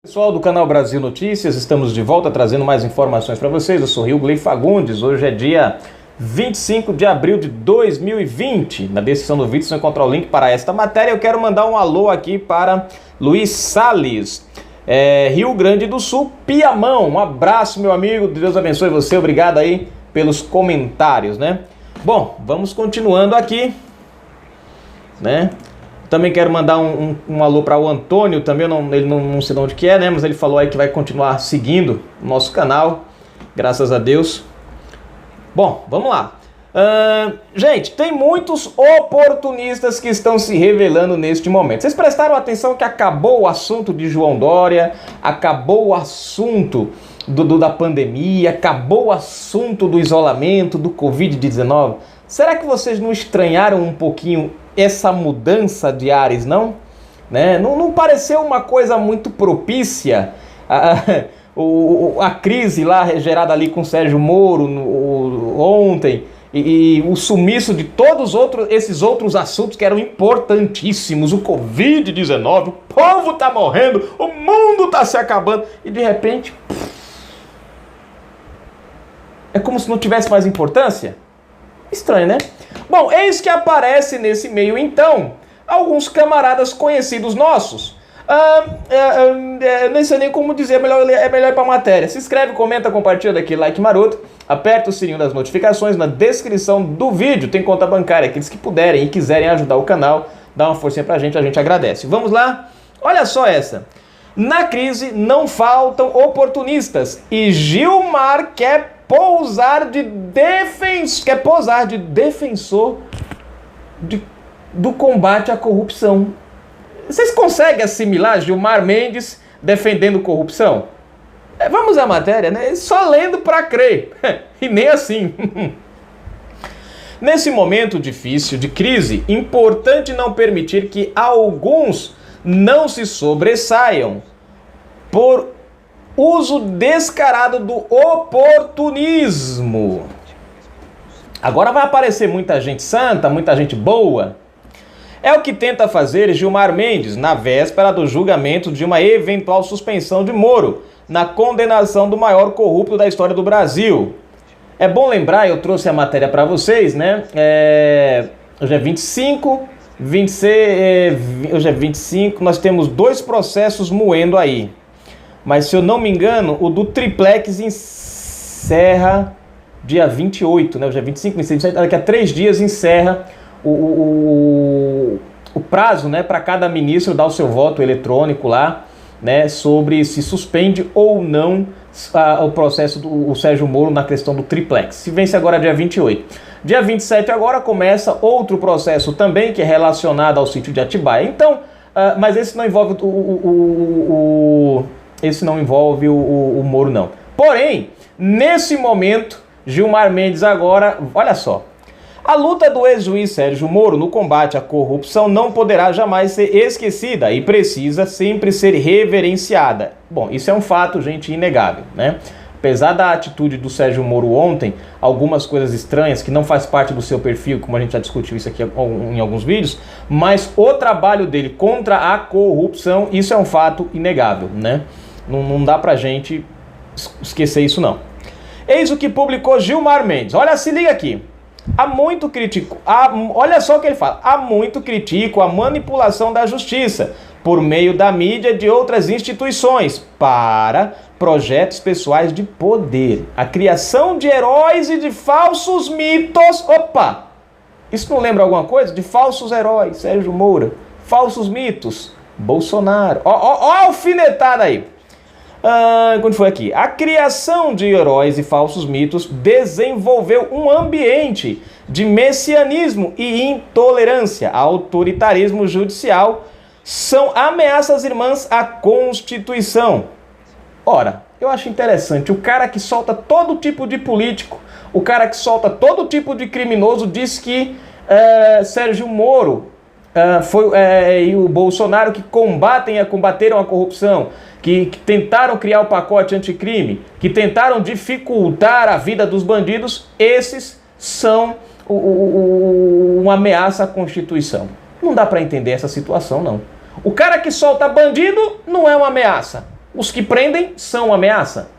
Pessoal do canal Brasil Notícias, estamos de volta trazendo mais informações para vocês. Eu sou Rilgley Fagundes. Hoje é dia 25 de abril de 2020. Na descrição do vídeo você vai encontrar o link para esta matéria. Eu quero mandar um alô aqui para Luiz Salles, Rio Grande do Sul, Piamão. Um abraço, meu amigo. Deus abençoe você. Obrigado aí pelos comentários, né? Bom, vamos continuando aqui, né? Também quero mandar um alô para o Antônio, também ele não sei de onde que é, né? Mas ele falou aí que vai continuar seguindo o nosso canal, graças a Deus. Bom, vamos lá. Gente, tem muitos oportunistas que estão se revelando neste momento. Vocês prestaram atenção que acabou o assunto de João Dória, acabou o assunto da pandemia, acabou o assunto do isolamento, do Covid-19? Será que vocês não estranharam um pouquinho essa mudança de ares, não? Né? Não pareceu uma coisa muito propícia? A crise lá gerada ali com Sérgio Moro ontem e o sumiço de todos esses outros assuntos que eram importantíssimos, o Covid-19, o povo tá morrendo, o mundo tá se acabando e de repente é como se não tivesse mais importância? Estranho, né? Bom, eis que aparece nesse meio, então, alguns camaradas conhecidos nossos. Nem sei nem como dizer, é melhor ir pra matéria. Se inscreve, comenta, compartilha daquele like maroto, aperta o sininho das notificações na descrição do vídeo. Tem conta bancária, aqueles que puderem e quiserem ajudar o canal, dá uma forcinha pra gente, a gente agradece. Vamos lá? Olha só essa. Na crise não faltam oportunistas e Gilmar quer posar de defensor do combate à corrupção. Vocês conseguem assimilar Gilmar Mendes defendendo corrupção? Vamos à matéria, né? Só lendo para crer. E nem assim. Nesse momento difícil de crise, importante não permitir que alguns não se sobressaiam por uso descarado do oportunismo. Agora vai aparecer muita gente santa, muita gente boa. É o que tenta fazer Gilmar Mendes na véspera do julgamento de uma eventual suspensão de Moro, na condenação do maior corrupto da história do Brasil. É bom lembrar, eu trouxe a matéria para vocês, né? Hoje é 25, hoje é 25, nós temos 2 processos moendo aí. Mas se eu não me engano, o do Triplex encerra dia 28, né? Hoje é 25, 26, daqui a 3 dias encerra o prazo, né, para cada ministro dar o seu voto eletrônico lá, né, sobre se suspende ou não o processo do Sérgio Moro na questão do Triplex. Se vence agora dia 28. Dia 27 agora começa outro processo também que é relacionado ao sítio de Atibaia. Então, mas esse não envolve o Moro, não. Porém, nesse momento, Gilmar Mendes agora, olha só, a luta do ex-juiz Sérgio Moro no combate à corrupção não poderá jamais ser esquecida e precisa sempre ser reverenciada. Bom, isso é um fato, gente, inegável, né? Apesar da atitude do Sérgio Moro ontem, algumas coisas estranhas que não faz parte do seu perfil, como a gente já discutiu isso aqui em alguns vídeos, mas o trabalho dele contra a corrupção, isso é um fato inegável, né? Não dá pra gente esquecer isso, não. Eis o que publicou Gilmar Mendes. Olha, se liga aqui. Olha só o que ele fala. Há muito critico a manipulação da justiça por meio da mídia e de outras instituições para projetos pessoais de poder. A criação de heróis e de falsos mitos. Opa! Isso não lembra alguma coisa? De falsos heróis, Sérgio Moro. Falsos mitos, Bolsonaro. Ó a alfinetada aí. Quando foi aqui? A criação de heróis e falsos mitos desenvolveu um ambiente de messianismo e intolerância. Autoritarismo judicial são ameaças irmãs à Constituição. Ora, eu acho interessante, o cara que solta todo tipo de político, o cara que solta todo tipo de criminoso diz que Sérgio Moro e o Bolsonaro que combateram a corrupção, que tentaram criar o pacote anticrime, que tentaram dificultar a vida dos bandidos, esses são uma ameaça à Constituição. Não dá para entender essa situação, não. O cara que solta bandido não é uma ameaça. Os que prendem são ameaça.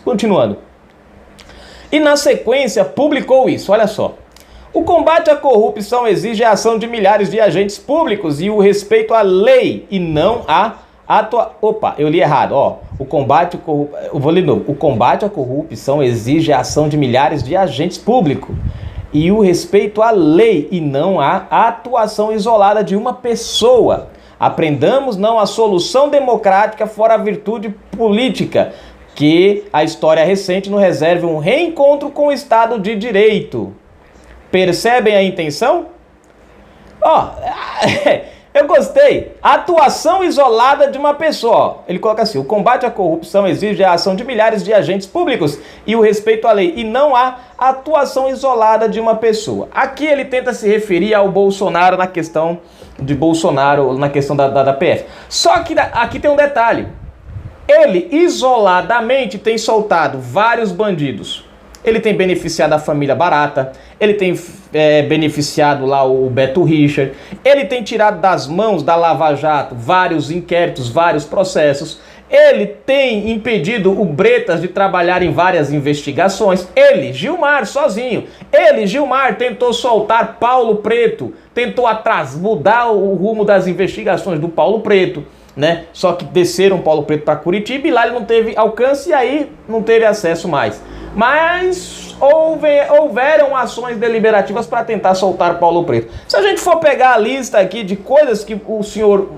Continuando. E na sequência publicou isso, olha só. O combate à corrupção exige a ação de milhares de agentes públicos e o respeito à lei e não a Opa, eu li errado, ó. Eu vou ler de novo. O combate à corrupção exige a ação de milhares de agentes públicos e o respeito à lei e não a atuação isolada de uma pessoa. Aprendamos não a solução democrática fora a virtude política, que a história recente nos reserve um reencontro com o Estado de Direito. Percebem a intenção? Ó, eu gostei. Atuação isolada de uma pessoa. Ó, ele coloca assim: o combate à corrupção exige a ação de milhares de agentes públicos e o respeito à lei, e não a atuação isolada de uma pessoa. Aqui ele tenta se referir ao Bolsonaro na questão de Bolsonaro, na questão da PF. Só que aqui tem um detalhe. Ele isoladamente tem soltado vários bandidos. Ele tem beneficiado a família Barata, ele tem beneficiado lá o Beto Richa, ele tem tirado das mãos da Lava Jato vários inquéritos, vários processos, ele tem impedido o Bretas de trabalhar em várias investigações, ele, Gilmar, sozinho, Gilmar, tentou soltar Paulo Preto, tentou mudar o rumo das investigações do Paulo Preto, né? Só que desceram Paulo Preto para Curitiba e lá ele não teve alcance e aí não teve acesso mais. Mas houveram ações deliberativas para tentar soltar Paulo Preto. Se a gente for pegar a lista aqui de coisas que o senhor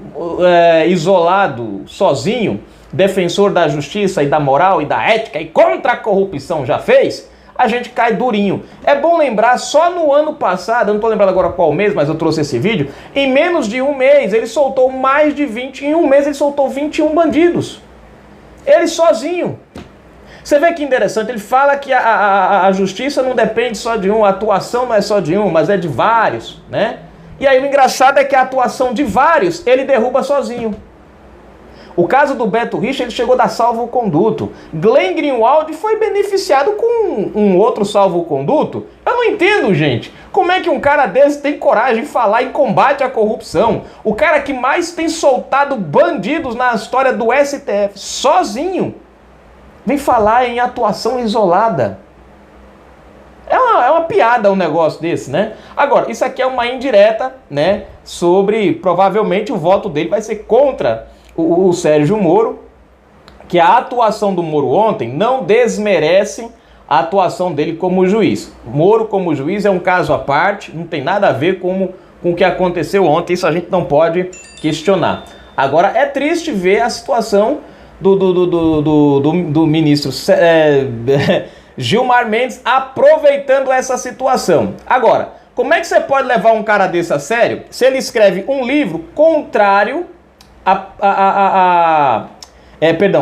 isolado, sozinho, defensor da justiça e da moral e da ética e contra a corrupção já fez, a gente cai durinho. É bom lembrar, só no ano passado, eu não estou lembrando agora qual mês, mas eu trouxe esse vídeo, em menos de um mês ele soltou mais de 20, em um mês ele soltou 21 bandidos. Ele sozinho. Você vê que interessante, ele fala que a justiça não depende só de um, a atuação não é só de um, mas é de vários, né? E aí o engraçado é que a atuação de vários, ele derruba sozinho. O caso do Beto Richa, ele chegou da salvo-conduto. Glenn Greenwald foi beneficiado com um outro salvo-conduto. Eu não entendo, gente. Como é que um cara desse tem coragem de falar em combate à corrupção? O cara que mais tem soltado bandidos na história do STF, sozinho, vem falar em atuação isolada. É uma piada um negócio desse, né? Agora, isso aqui é uma indireta, né? Sobre, provavelmente, o voto dele vai ser contra o Sérgio Moro, que a atuação do Moro ontem não desmerece a atuação dele como juiz. Moro como juiz é um caso à parte, não tem nada a ver com o que aconteceu ontem, isso a gente não pode questionar. Agora, é triste ver a situação do ministro Gilmar Mendes aproveitando essa situação. Agora, como é que você pode levar um cara desse a sério se ele escreve um livro contrário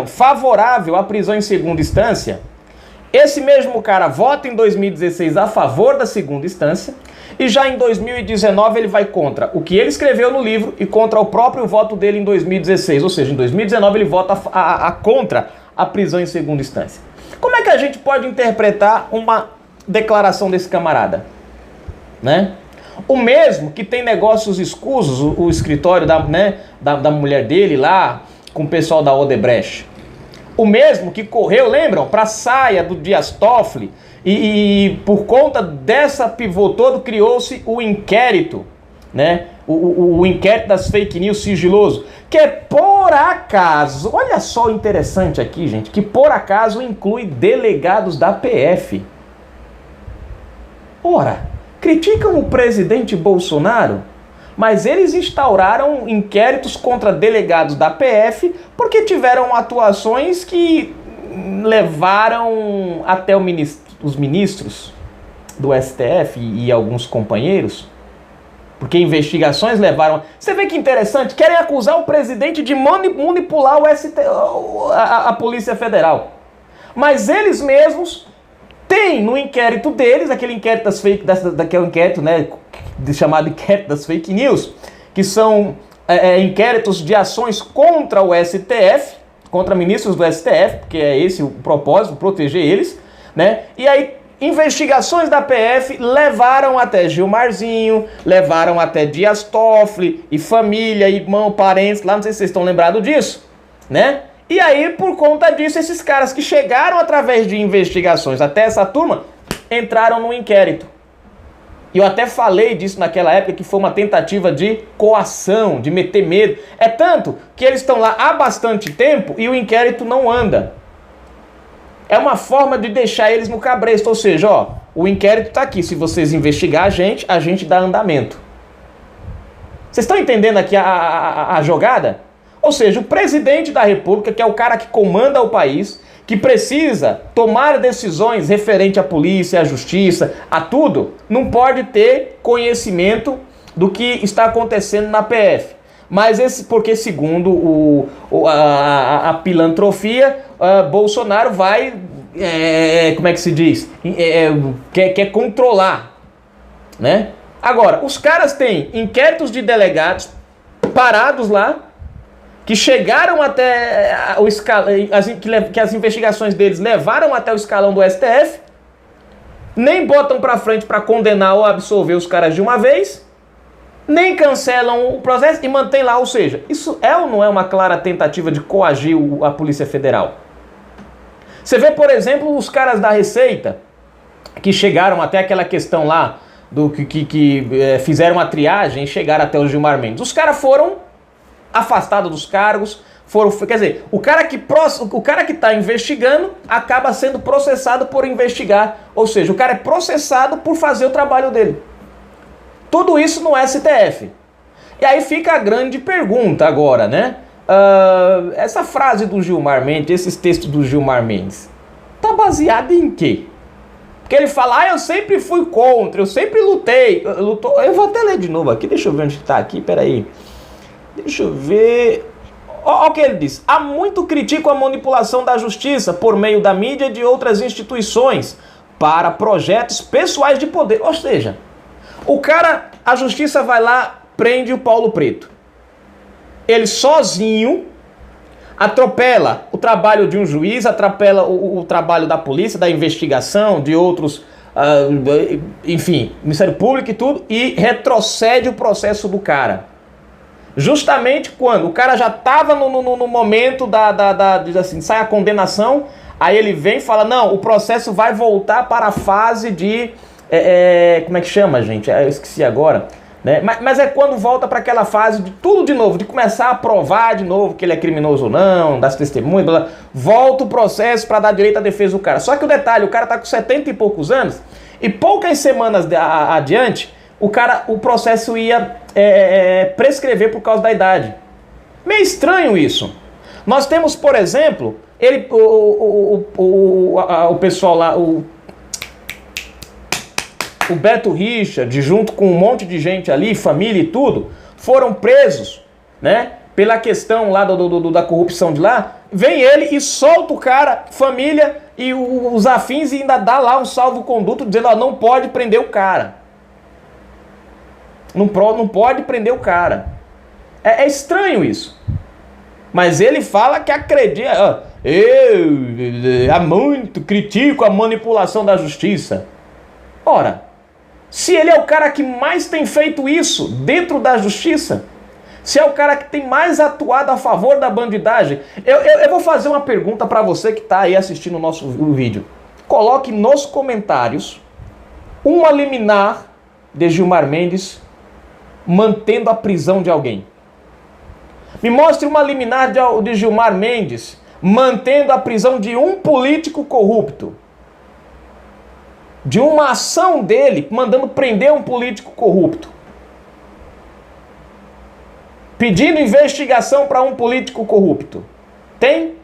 favorável à prisão em segunda instância? Esse mesmo cara vota em 2016 a favor da segunda instância e já em 2019 ele vai contra o que ele escreveu no livro e contra o próprio voto dele em 2016. Ou seja, em 2019 ele vota contra a prisão em segunda instância. Como é que a gente pode interpretar uma declaração desse camarada? Né? O mesmo que tem negócios escusos, o escritório da mulher dele lá, com o pessoal da Odebrecht. O mesmo que correu, lembram, para a saia do Dias Toffoli e por conta dessa pivô todo criou-se o inquérito, né? O inquérito das fake news sigiloso, que é por acaso, olha só o interessante aqui, gente, que por acaso inclui delegados da PF. Ora, criticam o presidente Bolsonaro, mas eles instauraram inquéritos contra delegados da PF porque tiveram atuações que levaram até os ministros do STF e alguns companheiros, porque investigações levaram... Você vê que interessante, querem acusar o presidente de manipular a Polícia Federal, mas eles mesmos têm no inquérito deles, aquele inquérito daquele inquérito, né, chamado inquérito das fake news, que são inquéritos de ações contra o STF, contra ministros do STF, porque é esse o propósito, proteger eles, né? E aí, investigações da PF levaram até Gilmarzinho, levaram até Dias Toffoli, e família, irmão, parentes, lá não sei se vocês estão lembrados disso. né? E aí, por conta disso, esses caras que chegaram através de investigações até essa turma, entraram no inquérito. E eu até falei disso naquela época, que foi uma tentativa de coação, de meter medo. É tanto que eles estão lá há bastante tempo e o inquérito não anda. É uma forma de deixar eles no cabresto, ou seja, ó, o inquérito está aqui, se vocês investigar a gente dá andamento. Vocês estão entendendo aqui a jogada? Ou seja, o presidente da República, que é o cara que comanda o país, que precisa tomar decisões referente à polícia, à justiça, a tudo, não pode ter conhecimento do que está acontecendo na PF. Mas porque segundo a pilantrofia, Bolsonaro vai, como é que se diz? Quer controlar, né? Agora, os caras têm inquéritos de delegados parados lá, que chegaram até o escalão, que as investigações deles levaram até o escalão do STF, nem botam pra frente pra condenar ou absolver os caras de uma vez, nem cancelam o processo e mantém lá. Ou seja, isso é ou não é uma clara tentativa de coagir a Polícia Federal? Você vê, por exemplo, os caras da Receita, que chegaram até aquela questão lá, que fizeram a triagem e chegaram até o Gilmar Mendes. Os caras foram afastados dos cargos, quer dizer, o cara que está investigando acaba sendo processado por investigar, ou seja, o cara é processado por fazer o trabalho dele. Tudo isso no STF. E aí fica a grande pergunta agora, né? Essa frase do Gilmar Mendes, esses textos do Gilmar Mendes, tá baseado em quê? Porque ele fala, eu sempre fui contra, eu sempre lutei. Eu vou até ler de novo aqui, deixa eu ver onde está aqui, peraí. Deixa eu ver. Olha o que ele diz. Há muito critico a manipulação da justiça por meio da mídia e de outras instituições para projetos pessoais de poder. Ou seja, a justiça vai lá, prende o Paulo Preto. Ele sozinho atropela o trabalho de um juiz, atropela o trabalho da polícia, da investigação, de outros, enfim, Ministério Público e tudo, e retrocede o processo do cara. Justamente quando o cara já estava no momento diz assim, sai a condenação, aí ele vem e fala, não, o processo vai voltar para a fase de, como é que chama, gente? Eu esqueci agora, né? Mas é quando volta para aquela fase de tudo de novo, de começar a provar de novo que ele é criminoso ou não, das testemunhas, blá, blá. Volta o processo para dar direito à defesa do cara. Só que o detalhe, o cara tá com 70 e poucos anos, e poucas semanas adiante, o processo ia prescrever por causa da idade. Meio estranho isso. Nós temos, por exemplo, o pessoal lá, o Beto Richard, junto com um monte de gente ali, família e tudo, foram presos, né? Pela questão lá da corrupção de lá. Vem ele e solta o cara, família e os afins, e ainda dá lá um salvo-conduto dizendo, não pode prender o cara. Não pode prender o cara. É estranho isso. Mas ele fala que acredita. Eu há muito critico a manipulação da justiça. Ora, se ele é o cara que mais tem feito isso dentro da justiça, se é o cara que tem mais atuado a favor da bandidagem, eu vou fazer uma pergunta para você que está aí assistindo o nosso vídeo. Coloque nos comentários uma liminar de Gilmar Mendes mantendo a prisão de alguém. Me mostre uma liminar de Gilmar Mendes mantendo a prisão de um político corrupto. De uma ação dele mandando prender um político corrupto. Pedindo investigação para um político corrupto. Tem?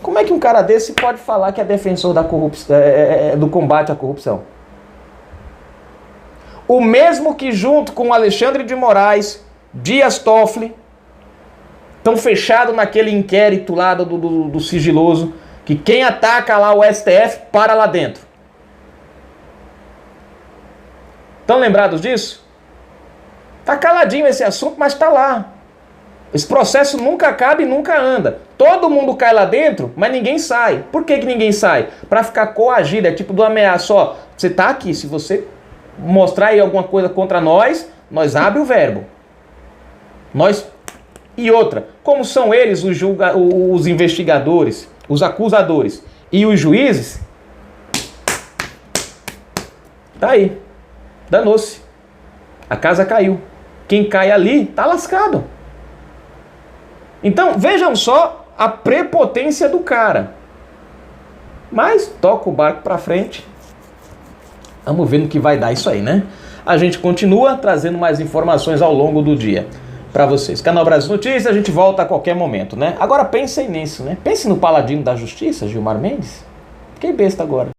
Como é que um cara desse pode falar que é defensor da corrupção, do combate à corrupção? O mesmo que junto com Alexandre de Moraes, Dias Toffoli, estão fechados naquele inquérito lá do sigiloso, que quem ataca lá o STF para lá dentro. Estão lembrados disso? Tá caladinho esse assunto, mas tá lá. Esse processo nunca acaba e nunca anda. Todo mundo cai lá dentro, mas ninguém sai. Por que ninguém sai? Para ficar coagido, é tipo do ameaça, ó. Você tá aqui, se você mostrar aí alguma coisa contra nós abre o verbo. Nós E outra, como são eles os investigadores, os acusadores e os juízes, tá aí, danou-se. A casa caiu. Quem cai ali tá lascado. Então, vejam só a prepotência do cara. Mas toca o barco pra frente. Vamos ver no que vai dar isso aí, né? A gente continua trazendo mais informações ao longo do dia para vocês. Canal Brasil Notícias, a gente volta a qualquer momento, né? Agora pensem nisso, né? Pense no paladino da justiça, Gilmar Mendes. Fiquei besta agora.